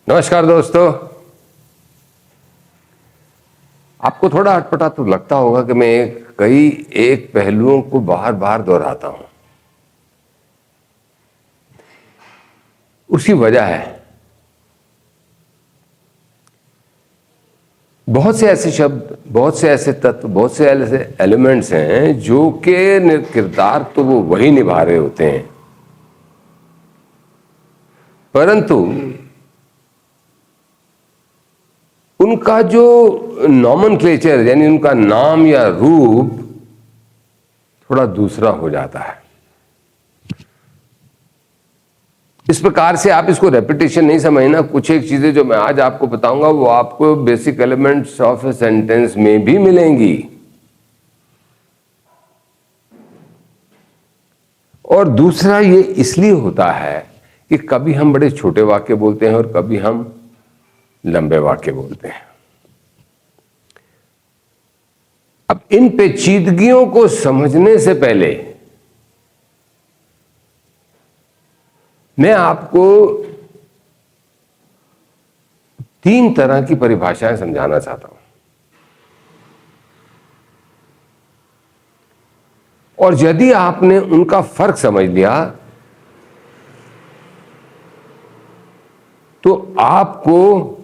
नमस्कार दोस्तों। आपको थोड़ा अटपटा तो लगता होगा कि मैं कई एक पहलुओं को बार बार दोहराता हूं। उसकी वजह है बहुत से ऐसे शब्द, बहुत से ऐसे तत्व, बहुत से ऐसे एलिमेंट्स हैं जो कि किरदार तो वो वही निभा रहे होते हैं, परंतु उनका जो नॉमेनक्लेचर यानी उनका नाम या रूप थोड़ा दूसरा हो जाता है। इस प्रकार से आप इसको रेपिटेशन नहीं समझना। कुछ एक चीजें जो मैं आज आपको बताऊंगा वो आपको basic elements of a sentence में भी मिलेंगी। और दूसरा ये इसलिए होता है कि कभी हम बड़े छोटे वाक्य बोलते हैं और कभी हम लंबे वाक्य बोलते हैं। अब इन पेचीदगियों को समझने से पहले मैं आपको 3 तरह की परिभाषाएं समझाना चाहता हूं, और यदि आपने उनका फर्क समझ लिया तो आपको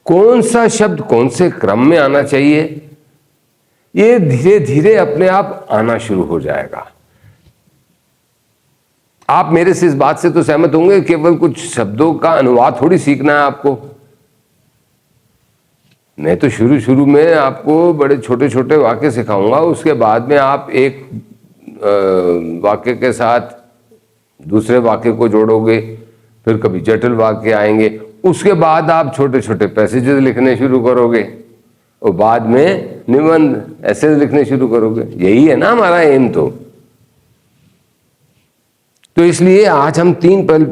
कौन सा शब्द कौन से क्रम में आना चाहिए ये धीरे धीरे अपने आप आना शुरू हो जाएगा। आप मेरे से इस बात से तो सहमत होंगे, केवल कुछ शब्दों का अनुवाद थोड़ी सीखना है आपको। मैं तो शुरू में आपको बड़े छोटे छोटे वाक्य सिखाऊंगा, उसके बाद में आप एक वाक्य के साथ दूसरे वाक्य को जोड़ोगे, फिर कभी जटिल वाक्य आएंगे, उसके बाद आप छोटे छोटे पैसेजेस लिखने शुरू करोगे और बाद में निबंध ऐसे लिखने शुरू करोगे। यही है ना हमारा एम। तो इसलिए आज हम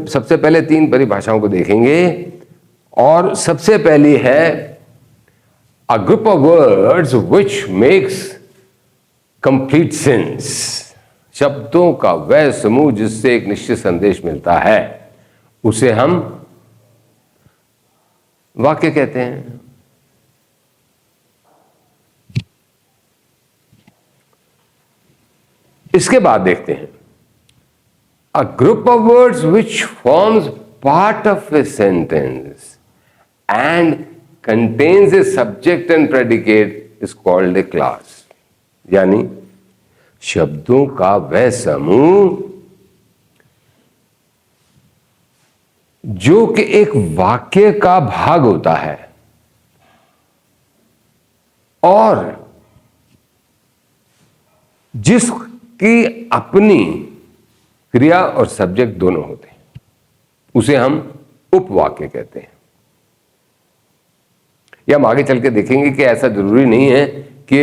सबसे पहले 3 परिभाषाओं को देखेंगे, और सबसे पहली है a group of words which makes complete sense. शब्दों का वह समूह जिससे एक निश्चित संदेश मिलता है उसे हम वाक्य कहते हैं। इसके बाद देखते हैं a group of words which forms part of a sentence and contains a subject and predicate is called a class। यानी शब्दों का वह समूह जो कि एक वाक्य का भाग होता है और जिसकी अपनी क्रिया और सब्जेक्ट दोनों होते हैं, उसे हम उपवाक्य कहते हैं। या हम आगे चल के देखेंगे कि ऐसा जरूरी नहीं है कि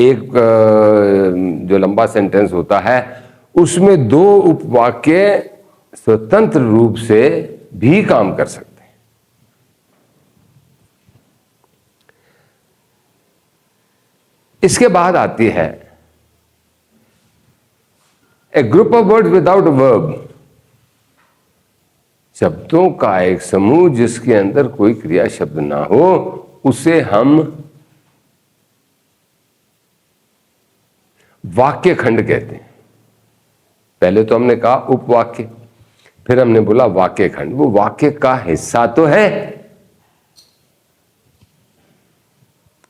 एक जो लंबा सेंटेंस होता है उसमें 2 उपवाक्य स्वतंत्र रूप से भी काम कर सकते हैं। इसके बाद आती है a group of words without verb. शब्दों का एक समूह जिसके अंदर कोई क्रिया शब्द ना हो उसे हम वाक्य खंड कहते हैं। पहले तो हमने कहा उपवाक्य, फिर हमने बोला वाक्य खंड। वो वाक्य का हिस्सा तो है,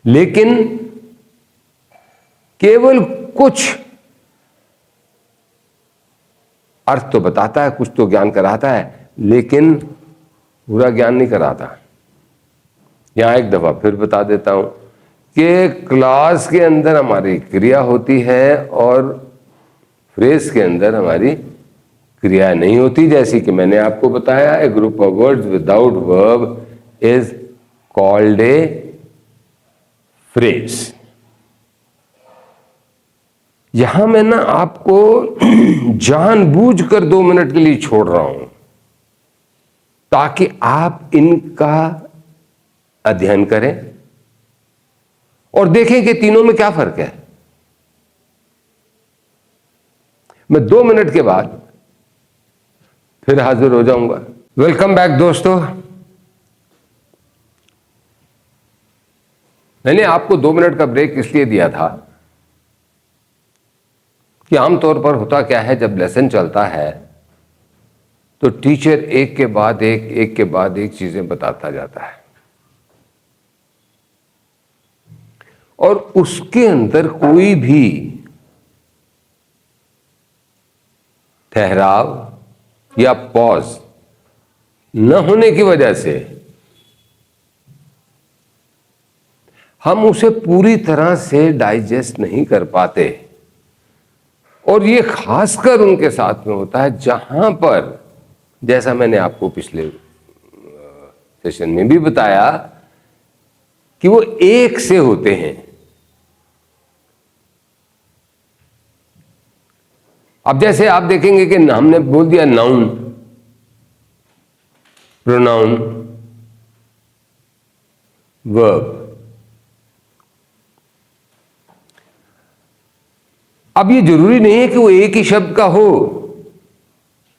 लेकिन केवल कुछ अर्थ तो बताता है, कुछ तो ज्ञान कराता है, लेकिन पूरा ज्ञान नहीं कराता। यहां एक दफा फिर बता देता हूं कि क्लास के अंदर हमारी क्रिया होती है और फ्रेज के अंदर हमारी क्रिया नहीं होती। जैसे कि मैंने आपको बताया, a group of words without verb is called a phrase. यहां मैं ना आपको जानबूझकर 2 मिनट के लिए छोड़ रहा हूं ताकि आप इनका अध्ययन करें और देखें कि तीनों में क्या फर्क है। मैं 2 मिनट के बाद फिर हाजिर हो जाऊंगा। वेलकम बैक दोस्तों। मैंने आपको 2 मिनट का ब्रेक इसलिए दिया था कि आमतौर पर होता क्या है, जब लेसन चलता है तो टीचर एक के बाद एक चीजें बताता जाता है और उसके अंदर कोई भी ठहराव या पॉज न होने की वजह से हम उसे पूरी तरह से डाइजेस्ट नहीं कर पाते। और ये खासकर उनके साथ में होता है जहां पर, जैसा मैंने आपको पिछले सेशन में भी बताया, कि वो एक से होते हैं। अब जैसे आप देखेंगे कि हमने बोल दिया नाउन, प्रोनाउन, वर्ब। अब ये जरूरी नहीं है कि वो एक ही शब्द का हो।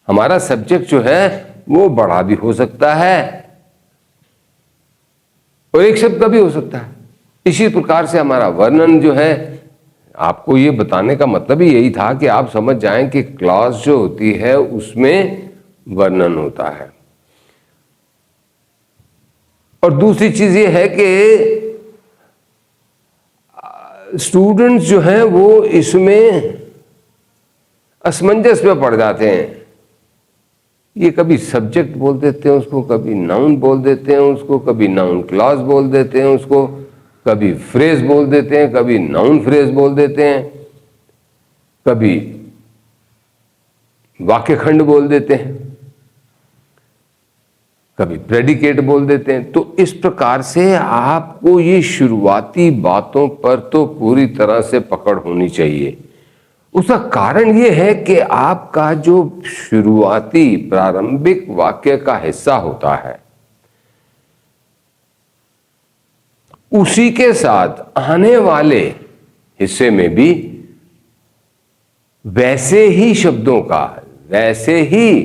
हमारा सब्जेक्ट जो है वो बड़ा भी हो सकता है और एक शब्द का भी हो सकता है। इसी प्रकार से हमारा वर्णन जो है, आपको ये बताने का मतलब ही यही था कि आप समझ जाएं कि क्लास जो होती है उसमें वर्णन होता है। और दूसरी चीज ये है कि स्टूडेंट्स जो हैं वो इसमें असमंजस में पड़ जाते हैं। ये कभी सब्जेक्ट बोल देते हैं उसको, कभी नाउन बोल देते हैं उसको, कभी नाउन क्लॉज बोल देते हैं उसको, कभी फ्रेज बोल देते हैं, कभी नाउन फ्रेज बोल देते हैं, कभी वाक्य खंड बोल देते हैं, कभी प्रेडिकेट बोल देते हैं। तो इस प्रकार से आपको ये शुरुआती बातों पर तो पूरी तरह से पकड़ होनी चाहिए। उसका कारण ये है कि आपका जो शुरुआती प्रारंभिक वाक्य का हिस्सा होता है उसी के साथ आने वाले हिस्से में भी वैसे ही शब्दों का, वैसे ही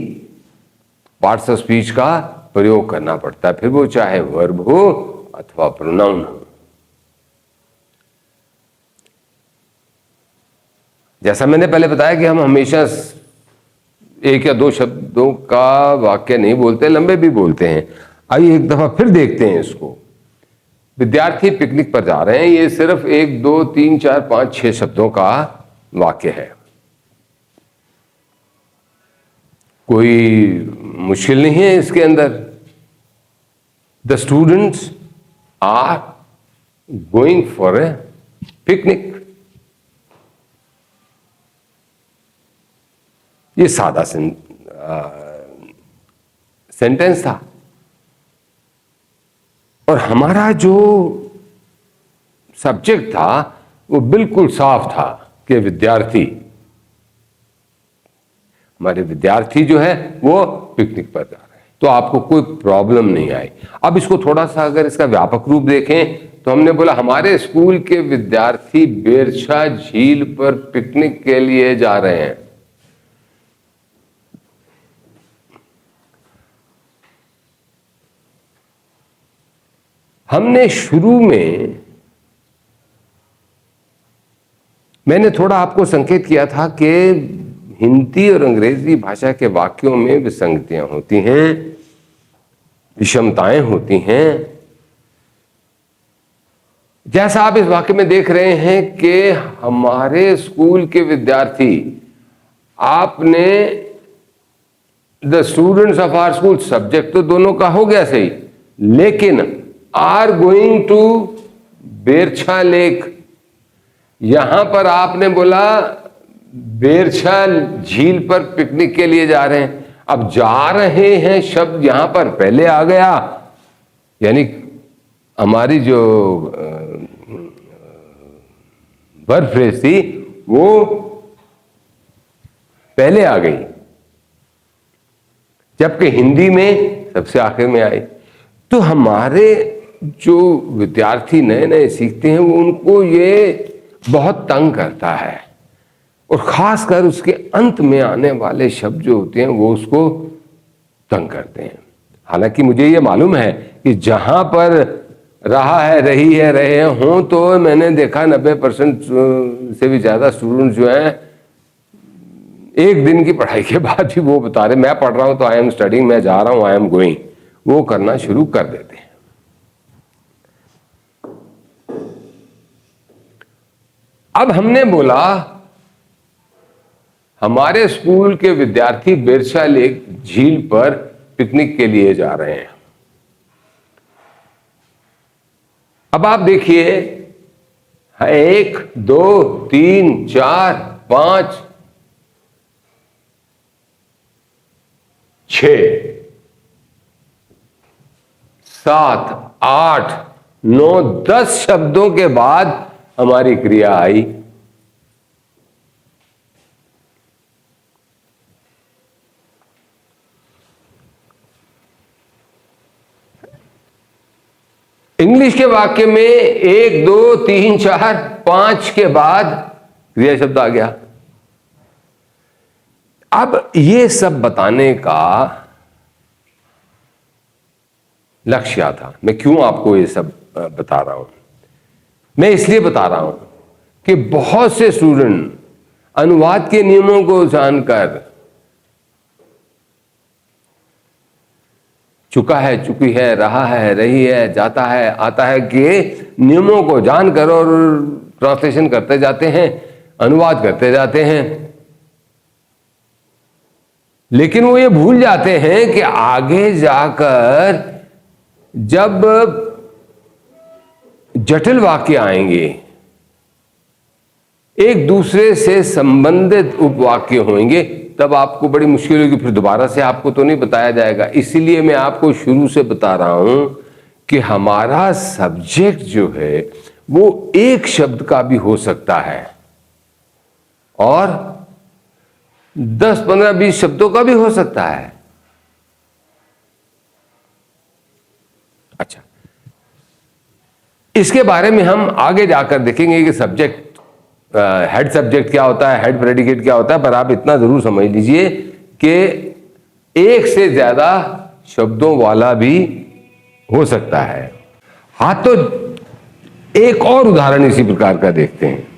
पार्ट्स ऑफ स्पीच का प्रयोग करना पड़ता है, फिर वो चाहे वर्ब हो अथवा प्रोनाउन हो। जैसा मैंने पहले बताया कि हम हमेशा 1 या 2 शब्दों का वाक्य नहीं बोलते, लंबे भी बोलते हैं। आइए एक दफा फिर देखते हैं इसको। विद्यार्थी पिकनिक पर जा रहे हैं, ये सिर्फ 1 2 3 4 5 6 शब्दों का वाक्य है, कोई मुश्किल नहीं है इसके अंदर। The students are going for a picnic. ये सादा सेंटेंस था और हमारा जो सब्जेक्ट था वो बिल्कुल साफ था कि विद्यार्थी, हमारे विद्यार्थी जो है वो पिकनिक पर जा रहे हैं। तो आपको कोई प्रॉब्लम नहीं आई। अब इसको थोड़ा सा अगर इसका व्यापक रूप देखें तो हमने बोला हमारे स्कूल के विद्यार्थी बेरछा झील पर पिकनिक के लिए जा रहे हैं। हमने शुरू में मैंने थोड़ा आपको संकेत किया था कि हिंदी और अंग्रेजी भाषा के वाक्यों में विसंगतियां होती हैं, विषमताएं होती हैं। जैसा आप इस वाक्य में देख रहे हैं कि हमारे स्कूल के विद्यार्थी, आपने the students of our school, subject तो दोनों का हो गया सही, लेकिन are going to Berchha lake, यहां पर आपने बोला बेरछा झील पर पिकनिक के लिए जा रहे हैं। अब जा रहे हैं शब्द यहां पर पहले आ गया, यानी हमारी जो वर्ब फ्रेज थी वो पहले आ गई, जबकि हिंदी में सबसे आखिर में आई। तो हमारे जो विद्यार्थी नए नए सीखते हैं वो, उनको ये बहुत तंग करता है। और खासकर उसके अंत में आने वाले शब्द जो होते हैं वो उसको तंग करते हैं। हालांकि मुझे ये मालूम है कि जहां पर रहा है, रही है, रहे हों, तो मैंने देखा 90% से भी ज्यादा स्टूडेंट जो हैं एक दिन की पढ़ाई के बाद भी वो बता रहे मैं पढ़ रहा हूं तो आई एम स्टडिंग, मैं जा रहा हूं, आई एम गोइंग, वो करना शुरू कर देते हैं। अब हमने बोला हमारे स्कूल के विद्यार्थी बिरसा लेक झील पर पिकनिक के लिए जा रहे हैं। अब आप देखिए 1 2 3 4 5 6 7 8 9 10 शब्दों के बाद हमारी क्रिया आई। इंग्लिश के वाक्य में 1 2 3 4 5 के बाद क्रिया शब्द आ गया। अब ये सब बताने का लक्ष्य क्या था, मैं क्यों आपको ये सब बता रहा हूं? मैं इसलिए बता रहा हूं कि बहुत से स्टूडेंट अनुवाद के नियमों को जानकर चुका है, चुकी है, रहा है, रही है, जाता है, आता है कि नियमों को जानकर और ट्रांसलेशन करते जाते हैं, अनुवाद करते जाते हैं, लेकिन वो ये भूल जाते हैं कि आगे जाकर जब जटिल वाक्य आएंगे, एक दूसरे से संबंधित उपवाक्य होंगे, तब आपको बड़ी मुश्किल होगी, फिर दोबारा से आपको तो नहीं बताया जाएगा। इसीलिए मैं आपको शुरू से बता रहा हूं कि हमारा सब्जेक्ट जो है वो एक शब्द का भी हो सकता है और 10 15 20 शब्दों का भी हो सकता है। अच्छा, इसके बारे में हम आगे जाकर देखेंगे कि सब्जेक्ट, हेड सब्जेक्ट क्या होता है, हेड प्रेडिकेट क्या होता है, पर आप इतना जरूर समझ लीजिए कि एक से ज्यादा शब्दों वाला भी हो सकता है। हाँ, तो एक और उदाहरण इसी प्रकार का देखते हैं।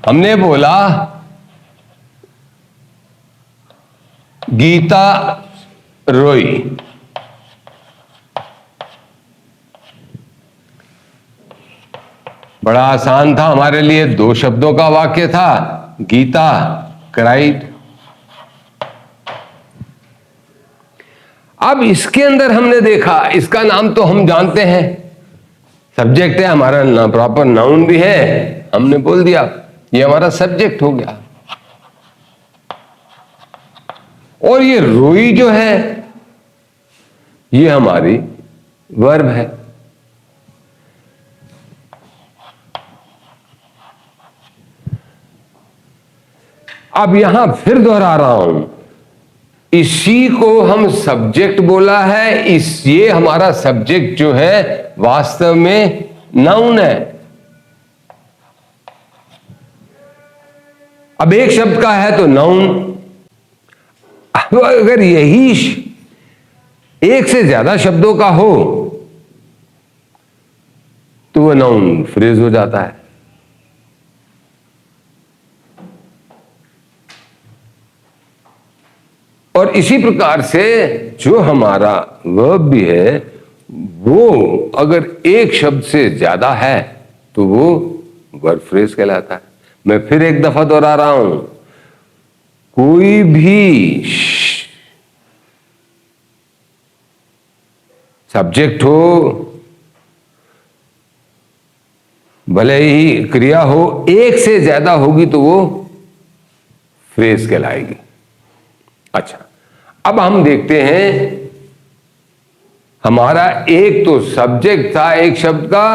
हमने बोला गीता रोई, बड़ा आसान था हमारे लिए, 2 शब्दों का वाक्य था, गीता क्राइड। अब इसके अंदर हमने देखा, इसका नाम तो हम जानते हैं, सब्जेक्ट है हमारा, प्रॉपर नाउन भी है, हमने बोल दिया ये हमारा सब्जेक्ट हो गया। और ये रोई जो है ये हमारी वर्ब है। अब यहां फिर दोहरा रहा हूं, इसी को हम सब्जेक्ट बोला है, ये हमारा सब्जेक्ट जो है वास्तव में नाउन है। अब एक शब्द का है तो नाउन। अब अगर यही एक से ज्यादा शब्दों का हो तो वह नाउन फ्रेज हो जाता है। और इसी प्रकार से जो हमारा वर्ब भी है वो अगर एक शब्द से ज्यादा है तो वो वर्ब फ्रेज कहलाता है। मैं फिर एक दफा दोहरा रहा हूं, कोई भी सब्जेक्ट हो, भले ही क्रिया हो, एक से ज्यादा होगी तो वो फ्रेज कहलाएगी। अच्छा, अब हम देखते हैं, हमारा एक तो सब्जेक्ट था एक शब्द का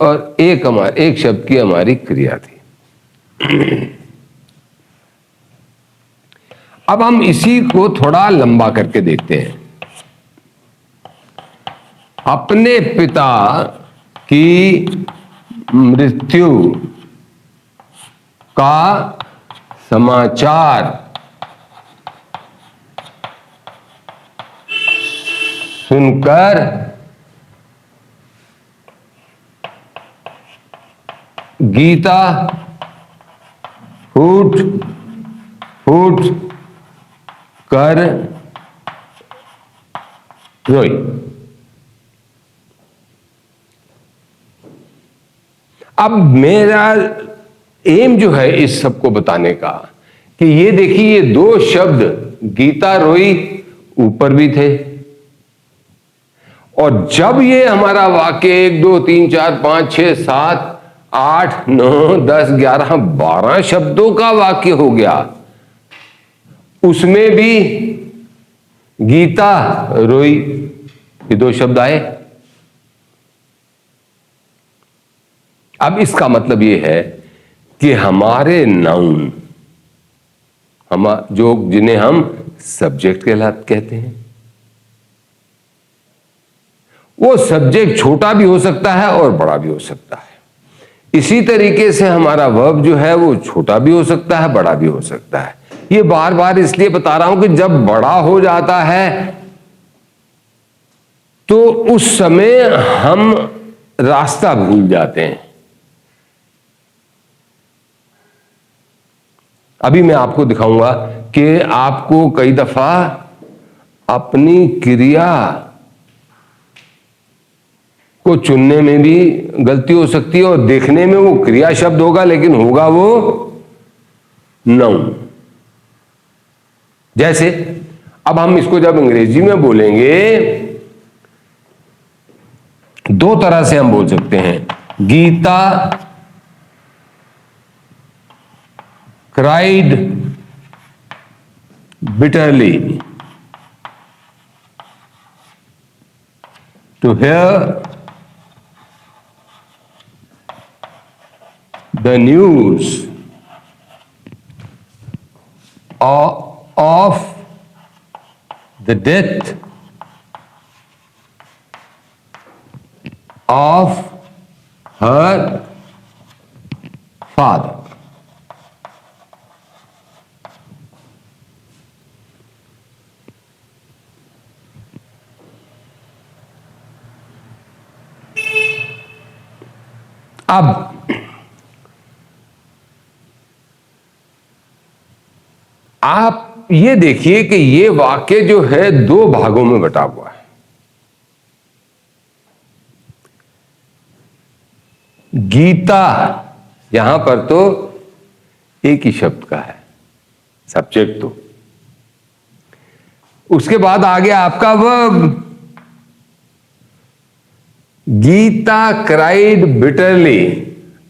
और एक शब्द की हमारी क्रिया थी। अब हम इसी को थोड़ा लंबा करके देखते हैं। अपने पिता की मृत्यु का समाचार सुनकर गीता फूट फूट कर रोई। अब मेरा एम जो है इस सब को बताने का कि ये देखिए, ये दो शब्द गीता रोई ऊपर भी थे, और जब ये हमारा वाक्य 1 2 3 4 5 6 7 8 9 10 11 12 शब्दों का वाक्य हो गया, उसमें भी गीता रोई ये दो शब्द आए। अब इसका मतलब ये है कि हमारे नाउन, हम जो जिन्हें हम सब्जेक्ट कहते हैं, वो सब्जेक्ट छोटा भी हो सकता है और बड़ा भी हो सकता है। इसी तरीके से हमारा वर्ब जो है वो छोटा भी हो सकता है, बड़ा भी हो सकता है। ये बार बार इसलिए बता रहा हूं कि जब बड़ा हो जाता है तो उस समय हम रास्ता भूल जाते हैं। अभी मैं आपको दिखाऊंगा कि आपको कई दफा अपनी क्रिया को चुनने में भी गलती हो सकती है, और देखने में वो क्रिया शब्द होगा लेकिन होगा वो नाउन। जैसे अब हम इसको जब अंग्रेजी में बोलेंगे दो तरह से हम बोल सकते हैं। Geeta cried bitterly to hear the news of the death of her father. अब आप ये देखिए कि ये वाक्य जो है दो भागों में बटा हुआ है। गीता यहां पर तो एक ही शब्द का है सब्जेक्ट, तो उसके बाद आ गया आपका verb. Geeta cried bitterly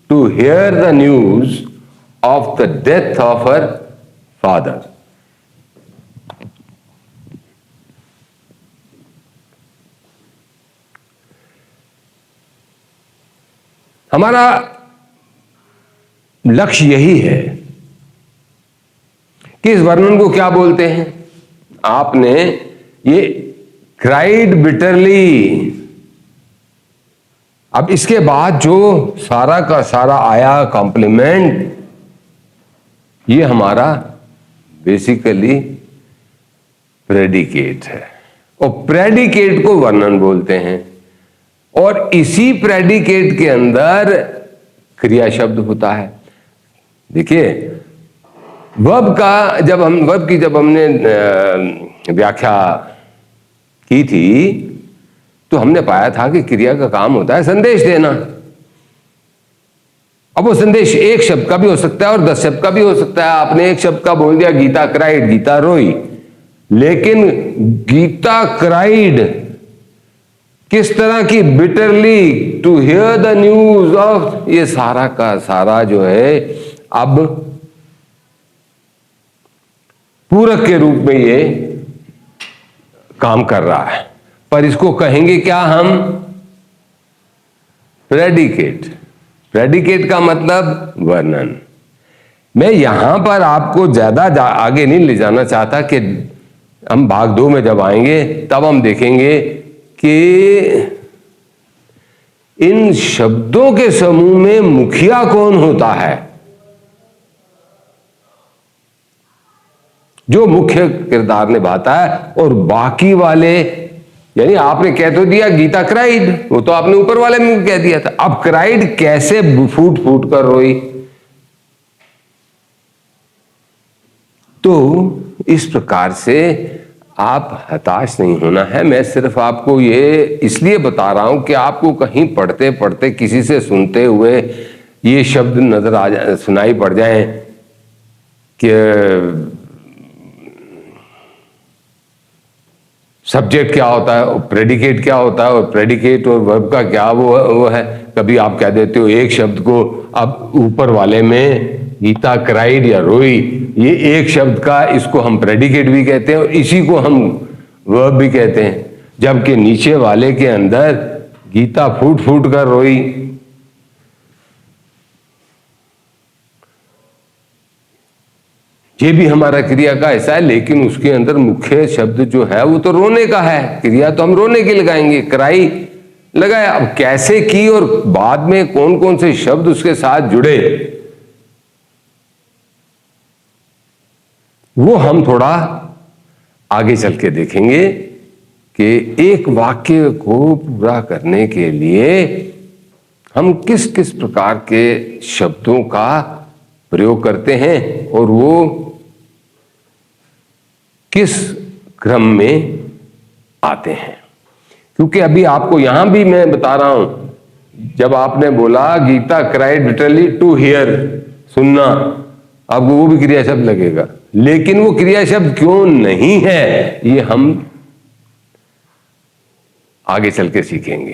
to hear the news of the death of her father. हमारा लक्ष्य यही है कि इस वर्णन को क्या बोलते हैं। आपने ये क्राइड बिटरली, अब इसके बाद जो सारा का सारा आया कॉम्प्लीमेंट, ये हमारा बेसिकली प्रेडिकेट है, और प्रेडिकेट को वर्णन बोलते हैं, और इसी प्रेडिकेट के अंदर क्रिया शब्द होता है। देखिए वर्ब की जब हमने व्याख्या की थी तो हमने पाया था कि क्रिया का काम होता है संदेश देना। अब वो संदेश एक शब्द का भी हो सकता है और 10 शब्द का भी हो सकता है। आपने एक शब्द का बोल दिया, गीता क्राइड, गीता रोई, लेकिन गीता क्राइड किस तरह की, bitterly to hear the news of, ये सारा का सारा जो है अब पूरक के रूप में ये काम कर रहा है, पर इसको कहेंगे क्या हम, प्रेडिकेट। प्रेडिकेट का मतलब वर्णन। मैं यहां पर आपको ज्यादा आगे नहीं ले जाना चाहता कि हम भाग 2 में जब आएंगे तब हम देखेंगे कि इन शब्दों के समूह में मुखिया कौन होता है। जो मुख्य किरदार निभाता है, और बाकी वाले, यानी आपने कह तो दिया गीता क्राइड, वो तो आपने ऊपर वाले में कह दिया था, अब क्राइड कैसे फूट फूट कर रोई। तो इस प्रकार से आप हताश नहीं होना है। मैं सिर्फ आपको ये इसलिए बता रहा हूं कि आपको कहीं पढ़ते पढ़ते किसी से सुनते हुए ये शब्द नजर आ जाए, सुनाई पड़ जाए कि सब्जेक्ट क्या होता है, प्रेडिकेट क्या होता है, और प्रेडिकेट और वर्ब का क्या वो है। कभी आप कह देते हो एक शब्द को, अब ऊपर वाले में गीता क्राइड या रोई, ये एक शब्द का, इसको हम प्रेडिकेट भी कहते हैं और इसी को हम वर्ब भी कहते हैं, जबकि नीचे वाले के अंदर गीता फूट फूट कर रोई, ये भी हमारा क्रिया का हिस्सा है, लेकिन उसके अंदर मुख्य शब्द जो है वो तो रोने का है। क्रिया तो हम रोने की लगाएंगे, क्राई लगाया। अब कैसे की और बाद में कौन कौन से शब्द उसके साथ जुड़े, वो हम थोड़ा आगे चल के देखेंगे कि एक वाक्य को पूरा करने के लिए हम किस किस प्रकार के शब्दों का प्रयोग करते हैं और वो किस क्रम में आते हैं। क्योंकि अभी आपको यहां भी मैं बता रहा हूं, जब आपने बोला Geeta cried bitterly to hear, सुनना, आपको वो भी क्रिया शब्द लगेगा, लेकिन वो क्रिया शब्द क्यों नहीं है ये हम आगे चल के सीखेंगे।